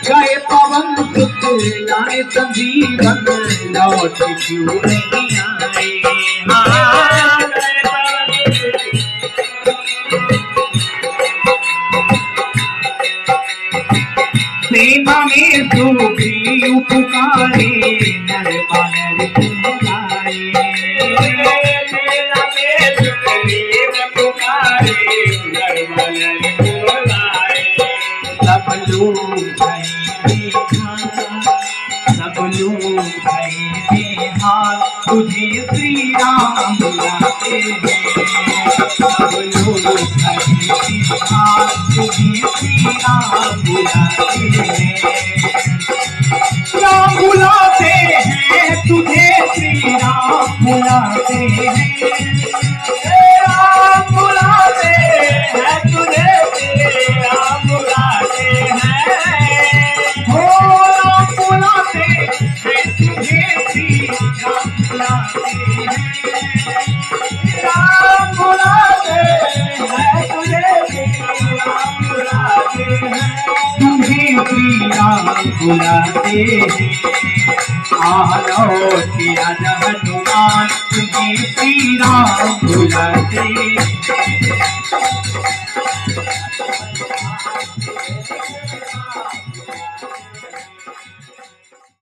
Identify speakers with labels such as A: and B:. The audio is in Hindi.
A: गए पवन सुत लाए संजीवन लौट क्यों नहीं आए। हाँ सेना में सुग्रीव पुकारे नर बानर बुलाए। सेना में सुग्रीव पुकारे नर बानर बुलाए। सब लोग भय बेहाल, सब लोग भय बेहाल तुझे श्री राम बुलाते हैं। सब लोग भय बेहाल तुझे श्री राम बुलाते हैं। राम बुलाते हैं तुझे श्री राम बुलाते हैं। राम बुलाते हैं तुझे श्री राम बुलाते हैं। हो राम बुलाते हैं तुझे श्री राम बुलाते हैं। राम बुलाते हैं तुझे श्री राम बुलाते हैं। तुम्हें श्री राम बुलाते हैं। आलो किया जब हनुमान तुझे श्री राम बुलाते हैं।